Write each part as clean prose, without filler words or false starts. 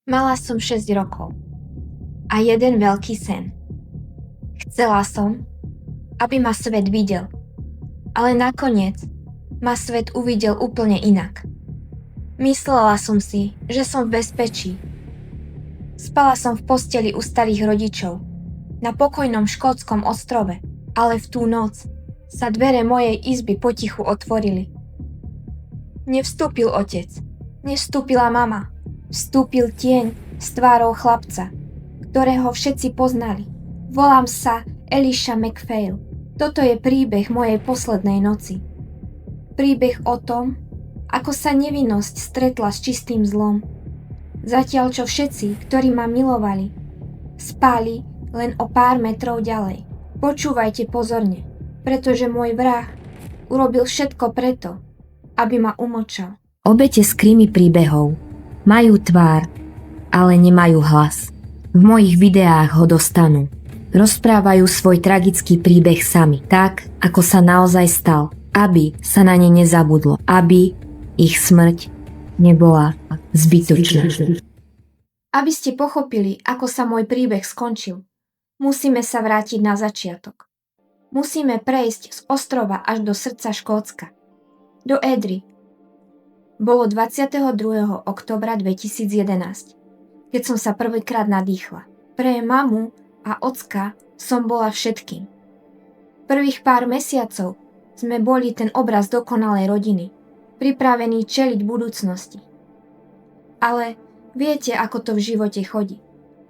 Mala som 6 rokov a jeden veľký sen. Chcela som, aby ma svet videl, ale nakoniec ma svet uvidel úplne inak. Myslela som si, že som v bezpečí. Spala som v posteli u starých rodičov, na pokojnom škótskom ostrove, ale v tú noc sa dvere mojej izby potichu otvorili. Nevstúpil otec, nevstúpila mama, vstúpil tieň s tvárou chlapca, ktorého všetci poznali. Volám sa Elisha McPhail. Toto je príbeh mojej poslednej noci. Príbeh o tom, ako sa nevinnosť stretla s čistým zlom. Zatiaľ čo všetci, ktorí ma milovali, spali len o pár metrov ďalej. Počúvajte pozorne, pretože môj vrah urobil všetko preto, aby ma umlčal. Obete z krimi príbehov majú tvár, ale nemajú hlas. V mojich videách ho dostanú. Rozprávajú svoj tragický príbeh sami, tak, ako sa naozaj stal, aby sa na ne nezabudlo, aby ich smrť nebola zbytočná. Aby ste pochopili, ako sa môj príbeh skončil, musíme sa vrátiť na začiatok. Musíme prejsť z ostrova až do srdca Škótska. Do Édry. Bolo 22. októbra 2011, keď som sa prvýkrát nadýchla. Pre mamu a ocka som bola všetkým. Prvých pár mesiacov sme boli ten obraz dokonalej rodiny, pripravení čeliť budúcnosti. Ale viete, ako to v živote chodí.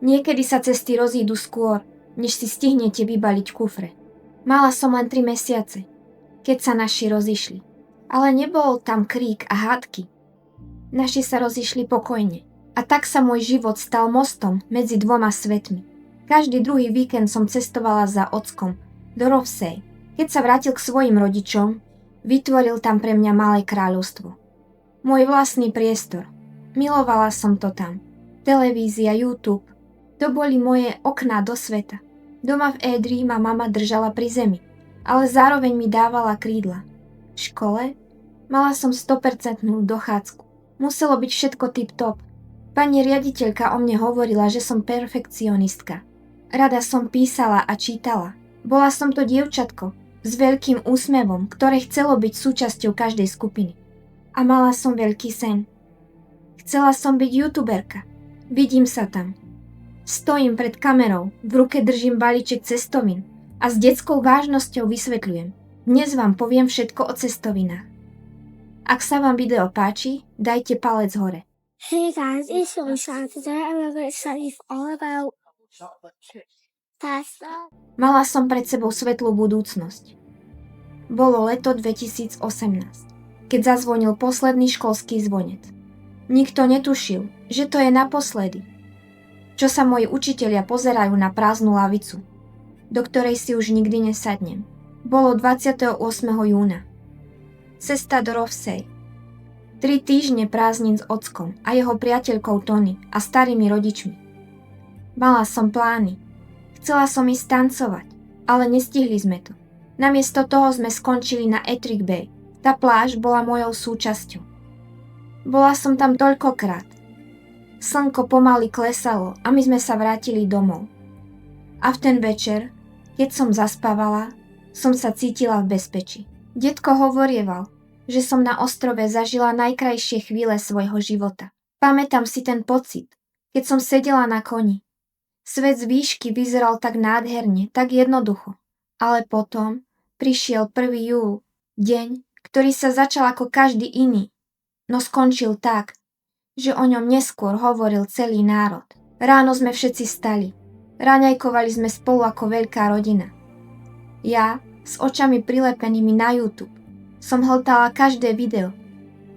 Niekedy sa cesty rozídu skôr, než si stihnete vybaliť kufre. Mala som len 3 mesiace, keď sa naši rozišli. Ale nebol tam krík a hádky. Naši sa rozišli pokojne. A tak sa môj život stal mostom medzi dvoma svetmi. Každý druhý víkend som cestovala za ockom do Rovsej. Keď sa vrátil k svojim rodičom, vytvoril tam pre mňa malé kráľovstvo. Môj vlastný priestor. Milovala som to tam. Televízia, YouTube. To boli moje okná do sveta. Doma v Édri ma mama držala pri zemi, ale zároveň mi dávala krídla. V škole mala som 100% dochádzku. Muselo byť všetko tip-top. Pani riaditeľka o mne hovorila, že som perfekcionistka. Rada som písala a čítala. Bola som to dievčatko s veľkým úsmevom, ktoré chcelo byť súčasťou každej skupiny. A mala som veľký sen. Chcela som byť youtuberka. Vidím sa tam. Stojím pred kamerou, v ruke držím balíček cestovín a s detskou vážnosťou vysvetľujem. Dnes vám poviem všetko o cestovinách. Ak sa vám video páči, dajte palec hore. Hey guys, it's Elisha. Today I'm going to tell you all about pasta. Mala som pred sebou svetlú budúcnosť. Bolo leto 2018, keď zazvonil posledný školský zvonec. Nikto netušil, že to je naposledy. Čo sa moji učitelia pozerajú na prázdnu lavicu, do ktorej si už nikdy nesadnem. Bolo 28. júna. Cesta do Rovsej. 3 týždne prázdnin s ockom a jeho priateľkou Tony a starými rodičmi. Mala som plány. Chcela som ísť tancovať, ale nestihli sme to. Namiesto toho sme skončili na Ettrick Bay. Tá pláž bola mojou súčasťou. Bola som tam toľkokrát. Slnko pomaly klesalo a my sme sa vrátili domov. A v ten večer, keď som zaspávala, som sa cítila v bezpečí. Detko hovorieval, že som na ostrove zažila najkrajšie chvíle svojho života. Pamätám si ten pocit, keď som sedela na koni. Svet z výšky vyzeral tak nádherne, tak jednoducho. Ale potom prišiel 1. júl, deň, ktorý sa začal ako každý iný, no skončil tak, že o ňom neskôr hovoril celý národ. Ráno sme všetci stali. Raňajkovali sme spolu ako veľká rodina. Ja, s očami prilepenými na YouTube, som hltala každé video.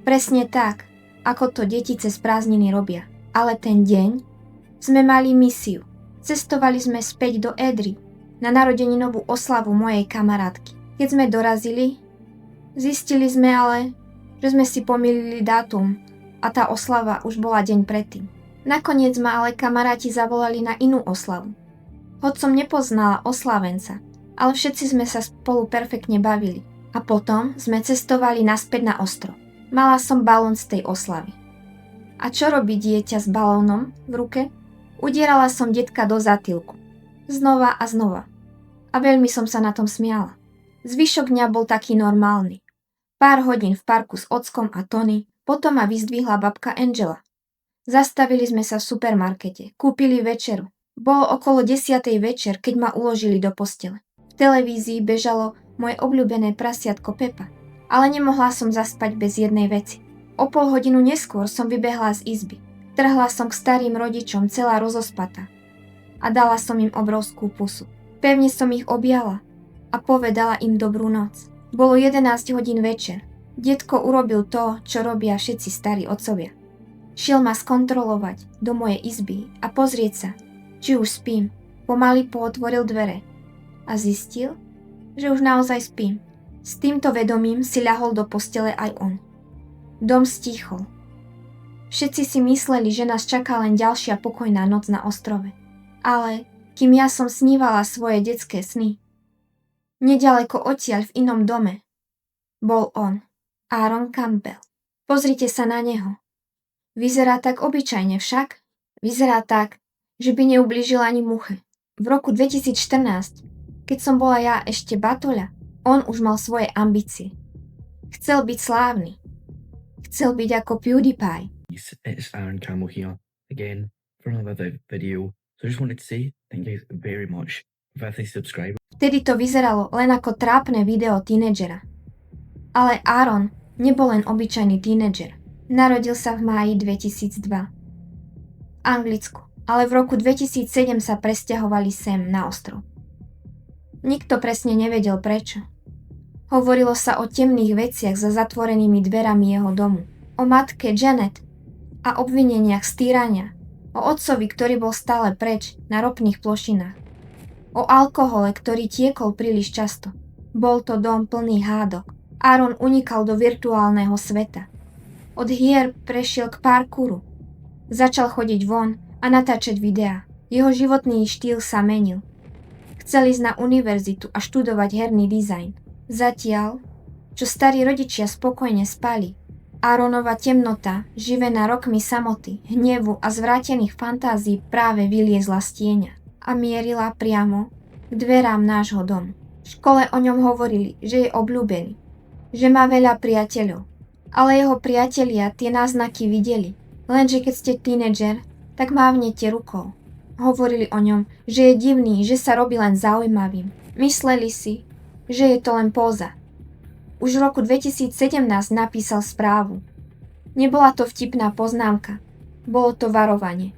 Presne tak, ako to deti cez prázdniny robia. Ale ten deň sme mali misiu. Cestovali sme späť do Édry na narodeninovú oslavu mojej kamarátky. Keď sme dorazili, zistili sme ale, že sme si pomýlili dátum a tá oslava už bola deň predtým. Nakoniec ma ale kamaráti zavolali na inú oslavu. Hoď som nepoznala oslavenca, ale všetci sme sa spolu perfektne bavili. A potom sme cestovali naspäť na ostrov. Mala som balón z tej oslavy. A čo robí dieťa s balónom v ruke? Udierala som detka do zatýlku. Znova a znova. A veľmi som sa na tom smiala. Zvyšok dňa bol taký normálny. Pár hodín v parku s ockom a Tony, potom ma vyzdvihla babka Angela. Zastavili sme sa v supermarkete, kúpili večeru. Bolo okolo 10:00 večer, keď ma uložili do postele. V televízii bežalo moje obľúbené prasiatko Pepa, ale nemohla som zaspať bez jednej veci. O pol hodinu neskôr som vybehla z izby. Trhla som k starým rodičom celá rozospatá a dala som im obrovskú pusu. Pevne som ich objala a povedala im dobrú noc. Bolo 11 hodín večer. Detko urobil to, čo robia všetci starí otcovia. Šiel ma skontrolovať do mojej izby a pozrieť sa, či už spím. Pomaly pootvoril dvere a zistil, že už naozaj spím. S týmto vedomím si ľahol do postele aj on. Dom stíchol. Všetci si mysleli, že nás čaká len ďalšia pokojná noc na ostrove. Ale kým ja som snívala svoje detské sny, nedaleko odtiaľ v inom dome bol on, Aaron Campbell. Pozrite sa na neho. Vyzerá tak obyčajne však. Vyzerá tak, že by neublížil ani muche. V roku 2014, keď som bola ja ešte batoľa, on už mal svoje ambície. Chcel byť slávny. Chcel byť ako PewDiePie. It's Aaron Campbell here again for another video. So I just wanted to say thank you very much for every subscriber. Vtedy to vyzeralo len ako trápne video tínedžera. Ale Aaron nebol len obyčajný tínedžer. Narodil sa v máji 2002 v Anglicku, ale v roku 2007 sa presťahovali sem na ostrov. Nikto presne nevedel prečo. Hovorilo sa o temných veciach za zatvorenými dverami jeho domu. O matke Janet a obvineniach z týrania. O otcovi, ktorý bol stále preč na ropných plošinách. O alkohole, ktorý tiekol príliš často. Bol to dom plný hádok. Aaron unikal do virtuálneho sveta. Od hier prešiel k parkouru. Začal chodiť von a natáčať videá. Jeho životný štýl sa menil. Chcel ísť na univerzitu a študovať herný dizajn. Zatiaľ, čo starí rodičia spokojne spali, Aaronova temnota, živená rokmi samoty, hnevu a zvrátených fantázií práve vyliezla z tieňa a mierila priamo k dverám nášho domu. V škole o ňom hovorili, že je obľúbený, že má veľa priateľov, ale jeho priatelia tie náznaky videli. Lenže keď ste tínedžer, tak mávnete rukou. Hovorili o ňom, že je divný, že sa robí len zaujímavým. Mysleli si, že je to len póza. Už v roku 2017 napísal správu. Nebola to vtipná poznámka, bolo to varovanie.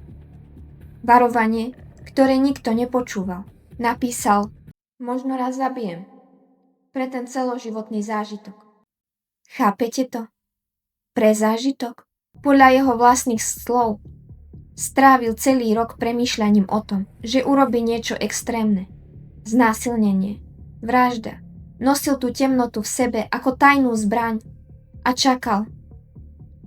Varovanie, ktoré nikto nepočúval. Napísal, možno raz zabijem. Pre ten celoživotný zážitok. Chápete to? Pre zážitok? Podľa jeho vlastných slov strávil celý rok premýšľaním o tom, že urobí niečo extrémne. Znásilnenie, vražda. Nosil tú temnotu v sebe ako tajnú zbraň a čakal.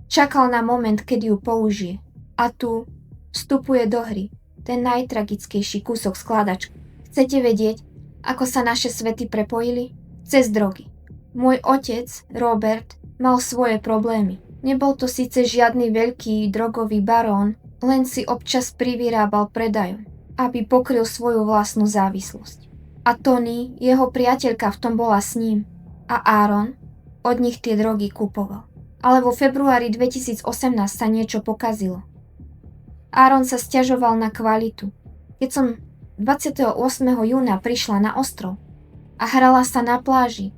Čakal na moment, kedy ju použije. A tu vstupuje do hry ten najtragickejší kúsok skladačky. Chcete vedieť, ako sa naše svety prepojili? Cez drogy. Môj otec, Robert, mal svoje problémy. Nebol to síce žiadny veľký drogový barón, len si občas privyrábal predajom, aby pokryl svoju vlastnú závislosť. A Tony, jeho priateľka v tom bola s ním. A Aaron od nich tie drogy kupoval. Ale vo februári 2018 sa niečo pokazilo. Aaron sa sťažoval na kvalitu. Keď som 28. júna prišla na ostrov a hrala sa na pláži,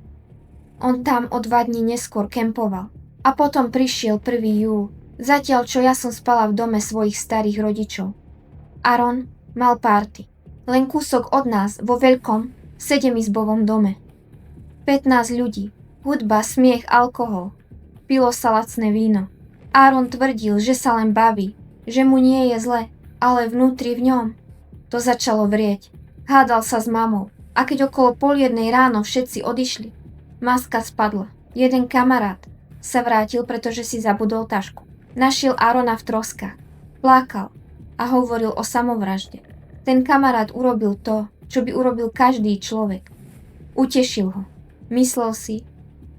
on tam o 2 dní neskôr kempoval. A potom prišiel 1. júl, zatiaľ čo ja som spala v dome svojich starých rodičov. Aaron mal party. Len kúsok od nás vo veľkom 7-izbovom dome. 15 ľudí, hudba, smiech, alkohol. Pilo sa lacné víno. Aaron tvrdil, že sa len baví, že mu nie je zle, ale vnútri v ňom to začalo vrieť. Hádal sa s mamou a keď okolo 12:30 ráno všetci odišli, maska spadla. Jeden kamarát sa vrátil, pretože si zabudol tašku. Našiel Aarona v troskách. Plakal a hovoril o samovražde. Ten kamarát urobil to, čo by urobil každý človek. Utešil ho. Myslel si,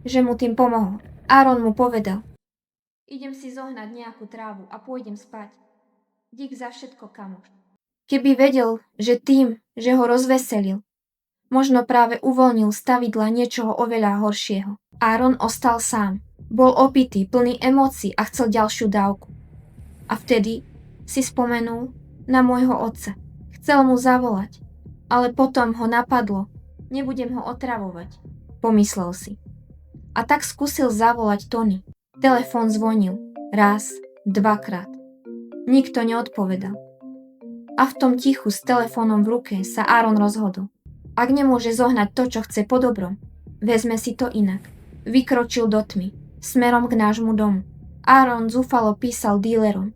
že mu tým pomohol. Aaron mu povedal, Idem si zohnať nejakú trávu a pôjdem spať. Dík za všetko, kamoš. Keby vedel, že tým, že ho rozveselil, možno práve uvoľnil stavidla niečoho oveľa horšieho. Aaron ostal sám. Bol opitý, plný emócií a chcel ďalšiu dávku. A vtedy si spomenul na môjho otca. Chcel mu zavolať, ale potom ho napadlo. Nebudem ho otravovať, pomyslel si. A tak skúsil zavolať Tony. Telefón zvonil. Raz, dvakrát. Nikto neodpovedal. A v tom tichu s telefónom v ruke sa Aaron rozhodol. Ak nemôže zohnať to, čo chce po dobrom, vezme si to inak. Vykročil do tmy, smerom k nášmu domu. Aaron zúfalo písal dílerom.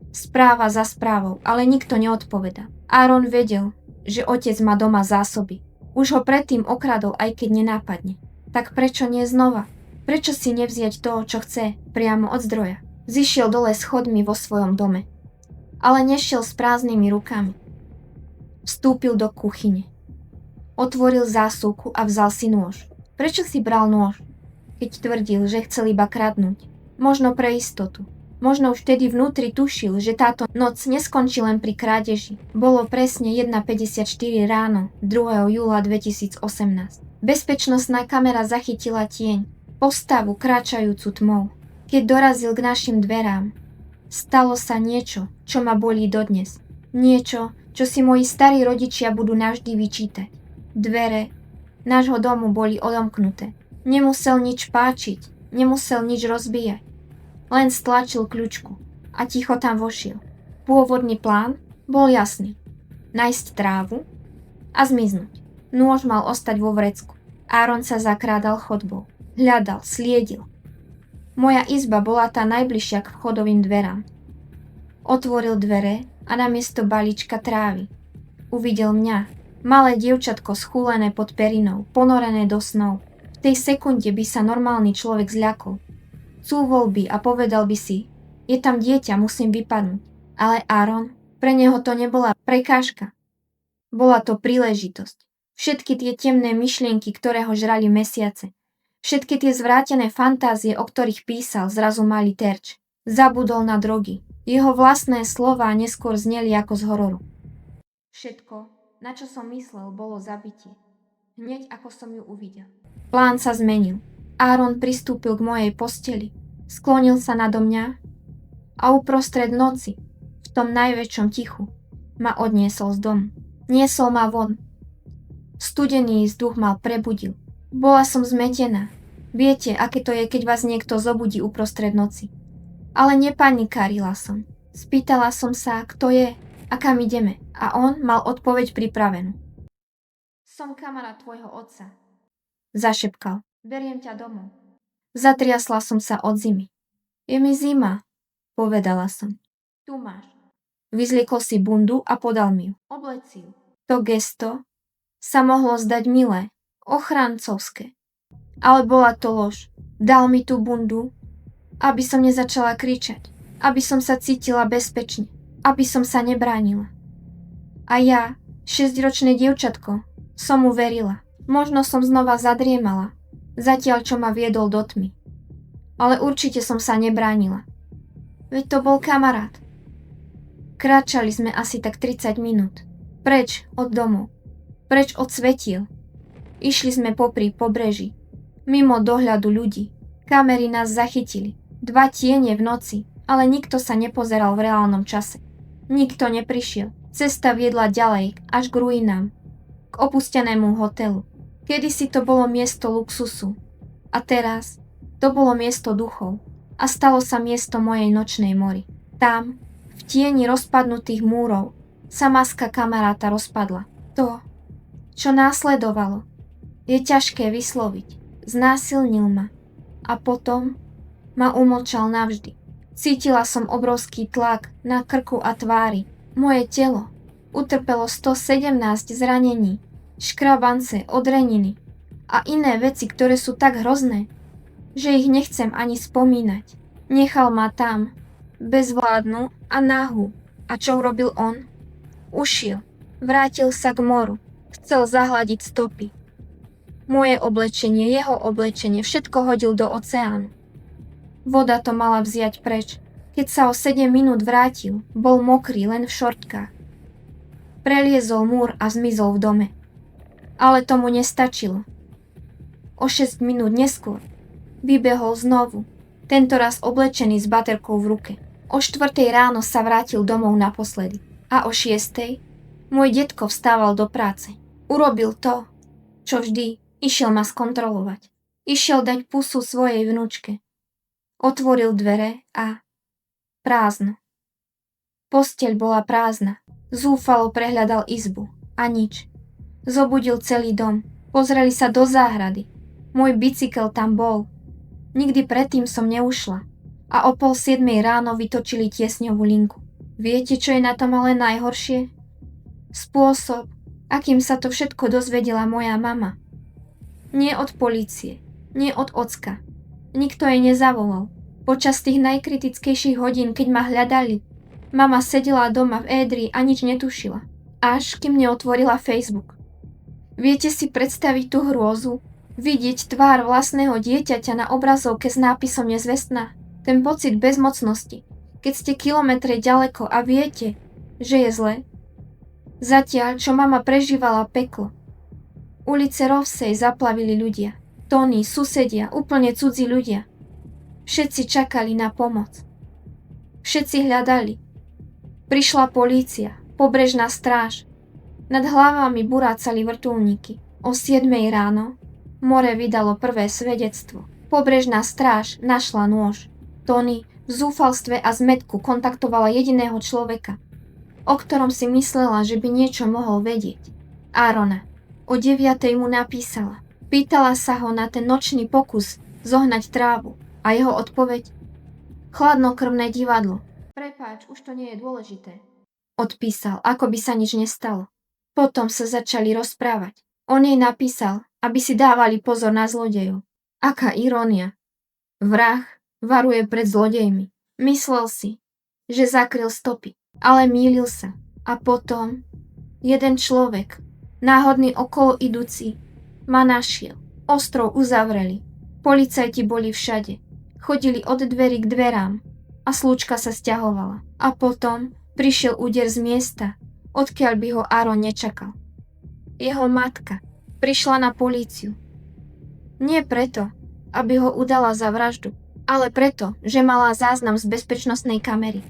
Správa za správou, ale nikto neodpovedal. Aaron vedel, že otec má doma zásoby. Už ho predtým okradol, aj keď nenápadne. Tak prečo nie znova? Prečo si nevziať toho, čo chce, priamo od zdroja? Zišiel dole schodmi vo svojom dome. Ale nešiel s prázdnymi rukami. Vstúpil do kuchyne. Otvoril zásuvku a vzal si nôž. Prečo si bral nôž, keď tvrdil, že chcel iba kradnúť? Možno pre istotu. Možno už vtedy vnútri tušil, že táto noc neskončí len pri krádeži. Bolo presne 1:54 ráno 2. júla 2018. Bezpečnostná kamera zachytila tieň, postavu kráčajúcu tmou. Keď dorazil k našim dverám, stalo sa niečo, čo ma bolí dodnes. Niečo, čo si moji starí rodičia budú navždy vyčítať. Dvere nášho domu boli odomknuté. Nemusel nič páčiť, nemusel nič rozbíjať. Len stlačil kľučku a ticho tam vošiel. Pôvodný plán bol jasný. Nájsť trávu a zmiznúť. Nôž mal ostať vo vrecku. Aaron sa zakrádal chodbou. Hľadal, sliedil. Moja izba bola tá najbližšia k vchodovým dverám. Otvoril dvere a namiesto balíčka trávy uvidel mňa, malé dievčatko schúlené pod perinou, ponorené do snov. V tej sekunde by sa normálny človek zľakol. Cúvol by a povedal by si, je tam dieťa, musím vypadnúť. Ale Aaron, pre neho to nebola prekážka. Bola to príležitosť. Všetky tie temné myšlienky, ktoré ho žrali mesiace. Všetky tie zvrátené fantázie, o ktorých písal, zrazu mali terč. Zabudol na drogy. Jeho vlastné slová neskôr zneli ako z hororu. Všetko, na čo som myslel, bolo zabitie. Hneď ako som ju uvidel. Plán sa zmenil. Aaron pristúpil k mojej posteli, sklonil sa nado mňa a uprostred noci, v tom najväčšom tichu, ma odniesol z domu. Niesol ma von. Studený vzduch ma prebudil. Bola som zmetená. Viete, aké to je, keď vás niekto zobudí uprostred noci. Ale nepanikárila som. Spýtala som sa, kto je a kam ideme. A on mal odpoveď pripravenú. Som kamarát tvojho otca. Zašepkal. Beriem ťa domov. Zatriasla som sa od zimy. Je mi zima, povedala som. Tu máš. Vyzliekol si bundu a podal mi ju. Obleci ju. To gesto sa mohlo zdať milé, ochrancovské. Ale bola to lož. Dal mi tú bundu, aby som nezačala kričať, aby som sa cítila bezpečne, aby som sa nebránila. A ja, 6-ročné dievčatko, som mu verila. Možno som znova zadriemala, zatiaľ čo ma viedol do tmy. Ale určite som sa nebránila. Veď to bol kamarát. Kráčali sme asi tak 30 minút. Preč od domov. Preč od svetiel. Išli sme popri pobreží. Mimo dohľadu ľudí. Kamery nás zachytili. 2 tiene v noci, ale nikto sa nepozeral v reálnom čase. Nikto neprišiel. Cesta viedla ďalej, až k ruinám. K opustenému hotelu. Kedysi to bolo miesto luxusu. A teraz to bolo miesto duchov. A stalo sa miesto mojej nočnej mory. Tam, v tieni rozpadnutých múrov, sa maska kamaráta rozpadla. To, čo následovalo, je ťažké vysloviť. Znásilnil ma a potom ma umlčal navždy. Cítila som obrovský tlak na krku a tvári. Moje telo utrpelo 117 zranení, škrabance, odreniny a iné veci, ktoré sú tak hrozné, že ich nechcem ani spomínať. Nechal ma tam, bezvládnu a nahú. A čo urobil on? Ušiel, vrátil sa k moru, chcel zahladiť stopy. Moje oblečenie, jeho oblečenie, všetko hodil do oceánu. Voda to mala vziať preč. Keď sa o 7 minút vrátil, bol mokrý len v šortkách. Preliezol múr a zmizol v dome. Ale tomu nestačilo. O 6 minút neskôr vybehol znovu, tentoraz oblečený s baterkou v ruke. O 4 ráno sa vrátil domov naposledy. A o 6 môj detko vstával do práce. Urobil to, čo vždy, išiel ma skontrolovať. Išiel dať pusu svojej vnúčke. Otvoril dvere a prázdno. Posteľ bola prázdna. Zúfalo prehľadal izbu. A nič. Zobudil celý dom. Pozreli sa do záhrady. Môj bicykel tam bol. Nikdy predtým som neušla. A o 6:30 ráno vytočili tiesňovú linku. Viete, čo je na tom ale najhoršie? Spôsob, akým sa to všetko dozvedela moja mama. Nie od polície, nie od ocka. Nikto jej nezavolal. Počas tých najkritickejších hodín, keď ma hľadali, mama sedela doma v édri a nič netušila. Až kým neotvorila Facebook. Viete si predstaviť tú hrôzu? Vidieť tvár vlastného dieťaťa na obrazovke s nápisom nezvestná? Ten pocit bezmocnosti, keď ste kilometre ďaleko a viete, že je zle? Zatiaľ, čo mama prežívala peklo. Ulice Rovsej zaplavili ľudia. Tony, susedia, úplne cudzí ľudia. Všetci čakali na pomoc. Všetci hľadali. Prišla polícia, pobrežná stráž. Nad hlavami burácali vrtuľníky. O 7 ráno more vydalo prvé svedectvo. Pobrežná stráž našla nôž. Tony v zúfalstve a zmätku kontaktovala jediného človeka, o ktorom si myslela, že by niečo mohol vedieť. Arona. O 9 mu napísala. Pýtala sa ho na ten nočný pokus zohnať trávu a jeho odpoveď: chladnokrvné divadlo. Prepáč, už to nie je dôležité. Odpísal, ako by sa nič nestalo. Potom sa začali rozprávať. On jej napísal, aby si dávali pozor na zlodejov. Aká irónia. Vrah varuje pred zlodejmi. Myslel si, že zakryl stopy, ale mýlil sa. A potom jeden človek, náhodný okolo idúci, ma našiel. Ostrov uzavreli. Policajti boli všade. Chodili od dverí k dverám a slúčka sa sťahovala. A potom prišiel úder z miesta, odkiaľ by ho Aron nečakal. Jeho matka prišla na políciu. Nie preto, aby ho udala za vraždu, ale preto, že mala záznam z bezpečnostnej kamery.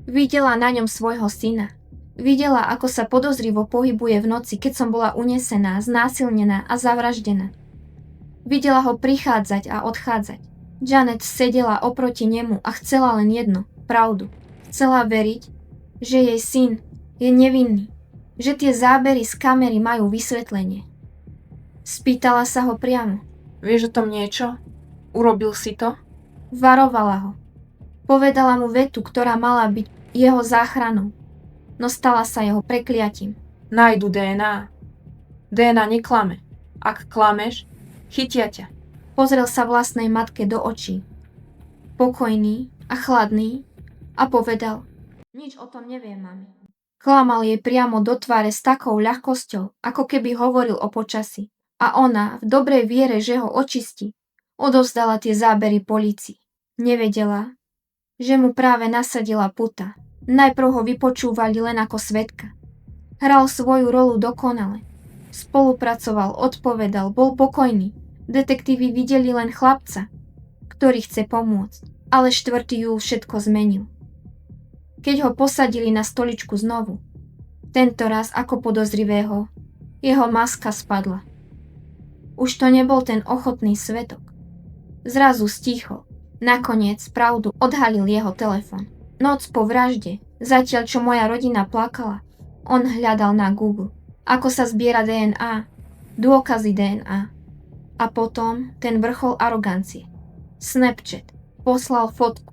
Videla na ňom svojho syna. Videla, ako sa podozrivo pohybuje v noci, keď som bola unesená, znásilnená a zavraždená. Videla ho prichádzať a odchádzať. Janet sedela oproti nemu a chcela len jedno, pravdu. Chcela veriť, že jej syn je nevinný, že tie zábery z kamery majú vysvetlenie. Spýtala sa ho priamo. Vieš o tom niečo? Urobil si to? Varovala ho. Povedala mu vetu, ktorá mala byť jeho záchranou, no stala sa jeho prekliatím. Nájdu DNA. DNA neklame. Ak klameš, chytia ťa. Pozrel sa vlastnej matke do očí. Pokojný a chladný a povedal: nič o tom neviem, mami. Klamal jej priamo do tváre s takou ľahkosťou, ako keby hovoril o počasí. A ona, v dobrej viere, že ho očistí, odovzdala tie zábery polícii. Nevedela, že mu práve nasadila puta. Najprv ho vypočúvali len ako svedka. Hral svoju rolu dokonale. Spolupracoval, odpovedal, bol pokojný. Detektívi videli len chlapca, ktorý chce pomôcť. Ale 4. júl všetko zmenil. Keď ho posadili na stoličku znovu, tentoraz ako podozrivého, jeho maska spadla. Už to nebol ten ochotný svedok. Zrazu stíchol. Nakoniec pravdu odhalil jeho telefón. Noc po vražde, zatiaľ čo moja rodina plakala, on hľadal na Google, ako sa zbiera DNA, dôkazy DNA. A potom ten vrchol arogancie. Snapchat poslal fotku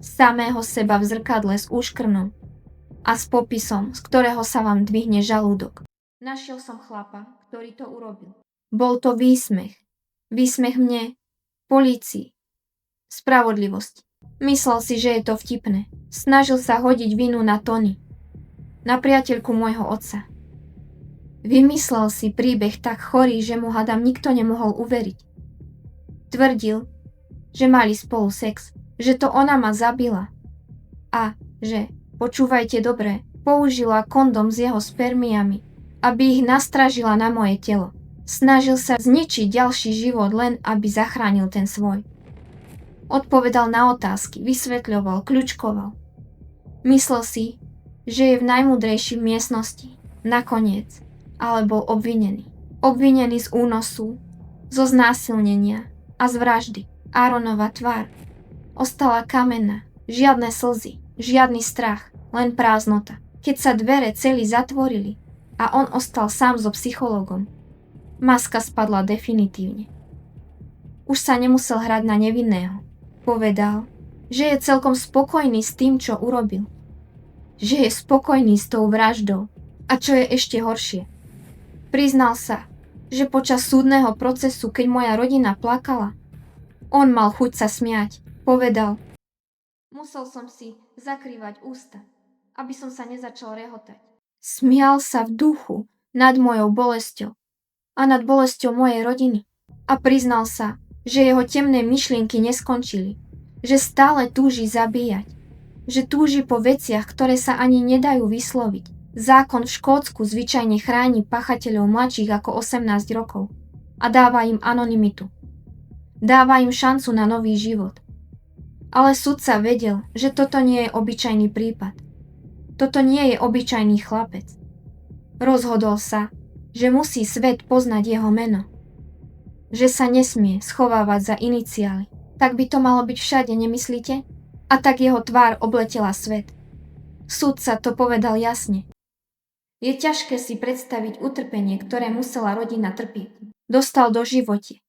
samého seba v zrkadle s úškrnom a s popisom, z ktorého sa vám dvihne žalúdok. Našiel som chlapa, ktorý to urobil. Bol to výsmech. Výsmech mne, polícii, spravodlivosti. Myslel si, že je to vtipné. Snažil sa hodiť vinu na Tony, na priateľku môjho otca. Vymyslel si príbeh tak chorý, že mu hadam nikto nemohol uveriť. Tvrdil, že mali spolu sex, že to ona ma zabila a že, počúvajte dobre, použila kondom s jeho spermiami, aby ich nastražila na moje telo. Snažil sa zničiť ďalší život len, aby zachránil ten svoj. Odpovedal na otázky, vysvetľoval, kľučkoval. Myslel si, že je v najmúdrejšej miestnosti. Nakoniec, ale bol obvinený. Obvinený z únosu, zo znásilnenia a z vraždy. Áronova tvár ostala kamenná, žiadne slzy, žiadny strach, len prázdnota. Keď sa dvere celý zatvorili a on ostal sám so psychológom, maska spadla definitívne. Už sa nemusel hrať na nevinného. Povedal, že je celkom spokojný s tým, čo urobil. Že je spokojný s tou vraždou. A čo je ešte horšie. Priznal sa, že počas súdneho procesu, keď moja rodina plakala, on mal chuť sa smiať. Povedal, musel som si zakrývať ústa, aby som sa nezačal rehotať. Smial sa v duchu nad mojou bolesťou a nad bolesťou mojej rodiny. A priznal sa, že jeho temné myšlienky neskončili, že stále túži zabíjať, že túži po veciach, ktoré sa ani nedajú vysloviť. Zákon v Škótsku zvyčajne chráni páchateľov mladších ako 18 rokov a dáva im anonymitu. Dáva im šancu na nový život. Ale sudca vedel, že toto nie je obyčajný prípad. Toto nie je obyčajný chlapec. Rozhodol sa, že musí svet poznať jeho meno. Že sa nesmie schovávať za iniciály. Tak by to malo byť všade, nemyslíte? A tak jeho tvár obletela svet. Sudca to povedal jasne. Je ťažké si predstaviť utrpenie, ktoré musela rodina trpieť. Dostal do živote.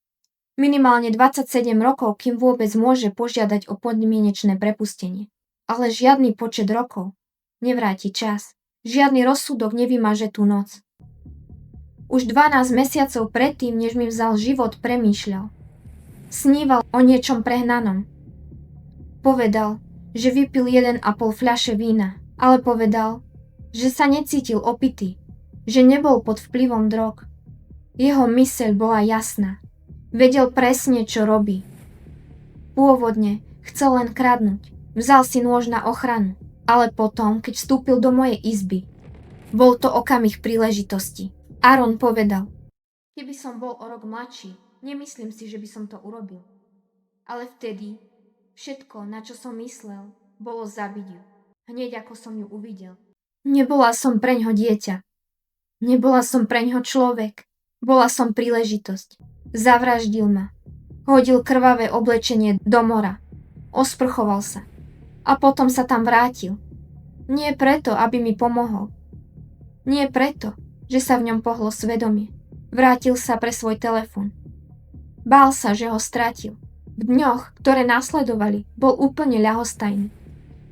Minimálne 27 rokov, kým vôbec môže požiadať o podmienečné prepustenie. Ale žiadny počet rokov nevráti čas. Žiadny rozsudok nevymaže tú noc. Už 12 mesiacov predtým, než mi vzal život, premýšľal. Sníval o niečom prehnanom. Povedal, že vypil 1,5 fľaše vína, ale povedal, že sa necítil opitý, že nebol pod vplyvom drog. Jeho myseľ bola jasná. Vedel presne, čo robí. Pôvodne chcel len kradnúť. Vzal si nôž na ochranu, ale potom, keď vstúpil do mojej izby, bol to okamih príležitosti. Aaron povedal, keby som bol o rok mladší, nemyslím si, že by som to urobil. Ale vtedy všetko, na čo som myslel, bolo zabiť ju. Hneď ako som ju uvidel. Nebola som preňho dieťa. Nebola som preňho človek. Bola som príležitosť. Zavraždil ma. Hodil krvavé oblečenie do mora. Osprchoval sa. A potom sa tam vrátil. Nie preto, aby mi pomohol. Nie preto, že sa v ňom pohlo svedomie. Vrátil sa pre svoj telefón. Bál sa, že ho stratil. V dňoch, ktoré nasledovali, bol úplne ľahostajný.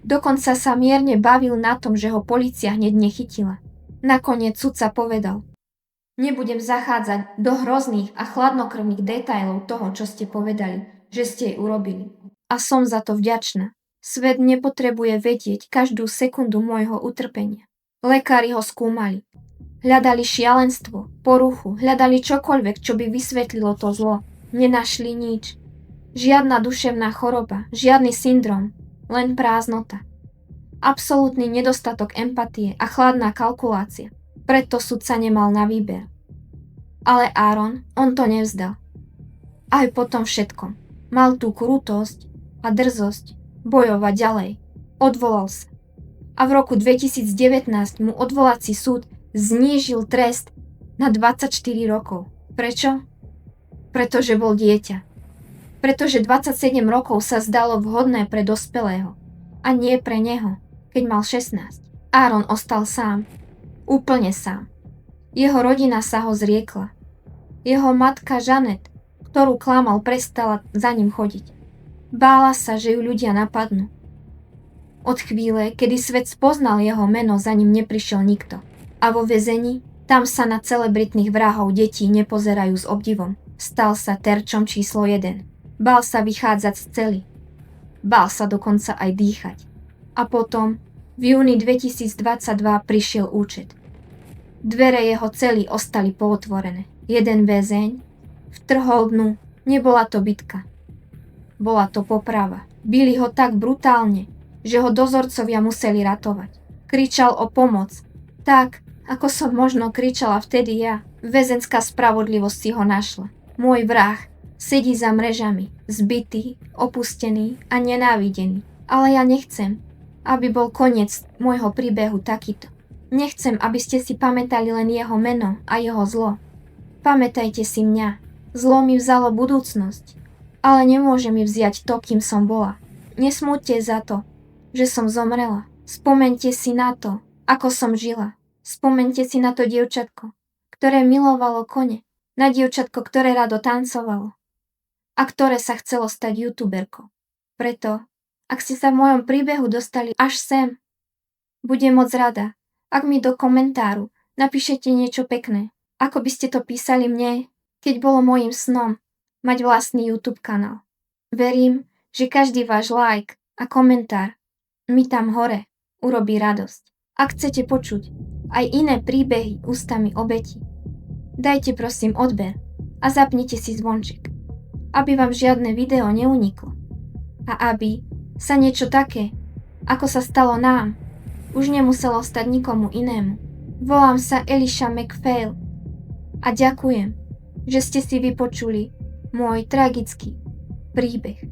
Dokonca sa mierne bavil na tom, že ho polícia hneď nechytila. Nakoniec sudca povedal, nebudem zachádzať do hrozných a chladnokrvných detailov toho, čo ste povedali, že ste jej urobili. A som za to vďačná. Svet nepotrebuje vedieť každú sekundu môjho utrpenia. Lekári ho skúmali. Hľadali šialenstvo, poruchu, hľadali čokoľvek, čo by vysvetlilo to zlo. Nenašli nič. Žiadna duševná choroba, žiadny syndrom. Len prázdnota. Absolútny nedostatok empatie a chladná kalkulácia. Preto sudca nemal na výber. Ale Aaron, on to nevzdal. Aj po tom všetkom. Mal tú krutosť a drzosť bojovať ďalej. Odvolal sa. A v roku 2019 mu odvolací súd znížil trest na 24 rokov. Prečo? Pretože bol dieťa. Pretože 27 rokov sa zdalo vhodné pre dospelého a nie pre neho, keď mal 16. Aaron ostal sám. Úplne sám. Jeho rodina sa ho zriekla. Jeho matka Janet, ktorú klamal, prestala za ním chodiť. Bála sa, že ju ľudia napadnú. Od chvíle, kedy svet spoznal jeho meno, za ním neprišiel nikto. A vo väzení, tam sa na celebritných vrahov detí nepozerajú s obdivom. Stal sa terčom číslo 1. Bál sa vychádzať z cely. Bál sa dokonca aj dýchať. A potom, v júni 2022 prišiel účet. Dvere jeho cely ostali pootvorené. Jeden väzeň vtrhol dnu. Nebola to bitka. Bola to poprava. Bili ho tak brutálne, že ho dozorcovia museli ratovať. Kričal o pomoc. Tak, ako som možno kričala vtedy ja. Väzenská spravodlivosť si ho našla. Môj vrah sedí za mrežami, zbitý, opustený a nenávidený. Ale ja nechcem, aby bol koniec môjho príbehu takýto. Nechcem, aby ste si pamätali len jeho meno a jeho zlo. Pamätajte si mňa. Zlo mi vzalo budúcnosť, ale nemôže mi vziať to, kým som bola. Nesmúďte za to, že som zomrela. Spomeňte si na to, ako som žila. Spomeňte si na to dievčatko, ktoré milovalo kone. Na dievčatko, ktoré rado tancovalo. A ktoré sa chcelo stať youtuberkou. Preto, ak ste sa v mojom príbehu dostali až sem, budem moc rada, ak mi do komentáru napíšete niečo pekné, ako by ste to písali mne, keď bolo môjim snom mať vlastný YouTube kanál. Verím, že každý váš like a komentár mi tam hore urobí radosť. Ak chcete počuť aj iné príbehy ústami obetí, dajte prosím odber a zapnite si zvonček, aby vám žiadne video neuniklo a aby sa niečo také, ako sa stalo nám, už nemuselo stať nikomu inému. Volám sa Elisha McPhail a ďakujem, že ste si vypočuli môj tragický príbeh.